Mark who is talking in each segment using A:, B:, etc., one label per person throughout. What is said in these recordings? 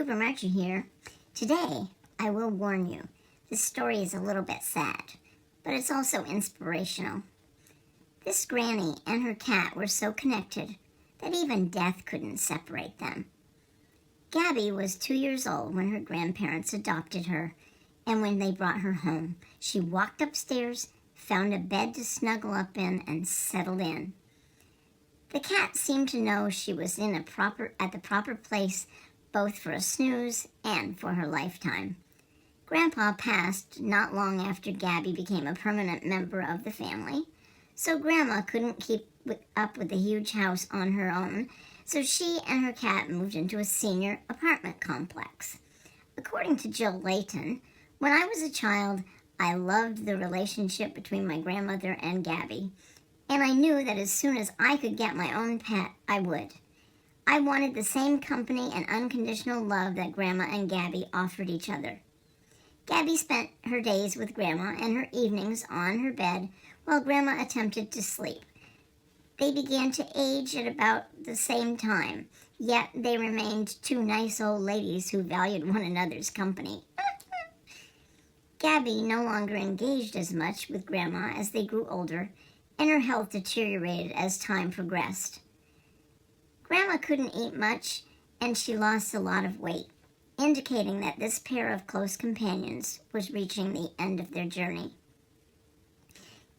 A: Cooper Marcher here. Today, I will warn you, this story is a little bit sad, but it's also inspirational. This granny and her cat were so connected that even death couldn't separate them. Gabby was 2 years old when her grandparents adopted her, and when they brought her home, she walked upstairs, found a bed to snuggle up in, and settled in. The cat seemed to know she was at the proper place, both for a snooze and for her lifetime. Grandpa passed not long after Gabby became a permanent member of the family, so Grandma couldn't keep up with the huge house on her own, so she and her cat moved into a senior apartment complex. According to Jill Layton, when I was a child, I loved the relationship between my grandmother and Gabby, and I knew that as soon as I could get my own pet, I would. I wanted the same company and unconditional love that Grandma and Gabby offered each other. Gabby spent her days with Grandma and her evenings on her bed while Grandma attempted to sleep. They began to age at about the same time, yet they remained two nice old ladies who valued one another's company. Gabby no longer engaged as much with Grandma as they grew older, and her health deteriorated as time progressed. Grandma couldn't eat much, and she lost a lot of weight, indicating that this pair of close companions was reaching the end of their journey.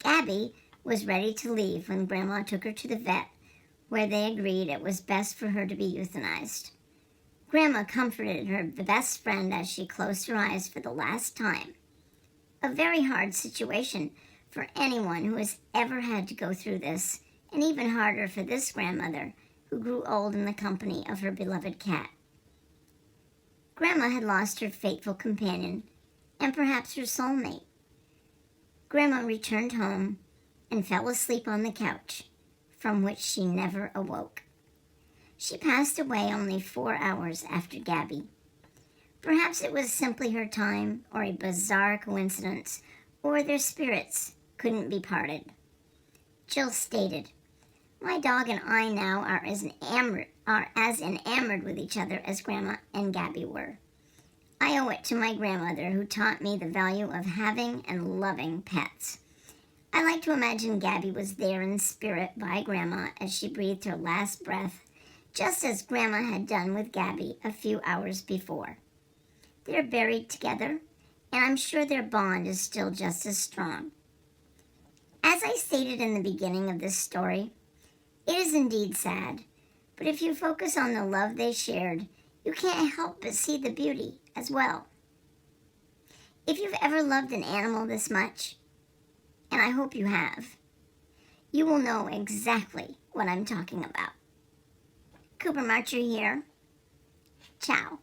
A: Gabby was ready to leave when Grandma took her to the vet, where they agreed it was best for her to be euthanized. Grandma comforted her best friend as she closed her eyes for the last time. A very hard situation for anyone who has ever had to go through this, and even harder for this grandmother who grew old in the company of her beloved cat. Grandma had lost her faithful companion and perhaps her soulmate. Grandma returned home and fell asleep on the couch, from which she never awoke. She passed away only 4 hours after Gabby. Perhaps it was simply her time, or a bizarre coincidence, or their spirits couldn't be parted. Jill stated, "My dog and I now are as enamored with each other as Grandma and Gabby were. I owe it to my grandmother who taught me the value of having and loving pets. I like to imagine Gabby was there in spirit by Grandma as she breathed her last breath, just as Grandma had done with Gabby a few hours before. They're buried together, and I'm sure their bond is still just as strong." As I stated in the beginning of this story, it is indeed sad, but if you focus on the love they shared, you can't help but see the beauty as well. If you've ever loved an animal this much, and I hope you have, you will know exactly what I'm talking about. Cooper Marcher here. Ciao.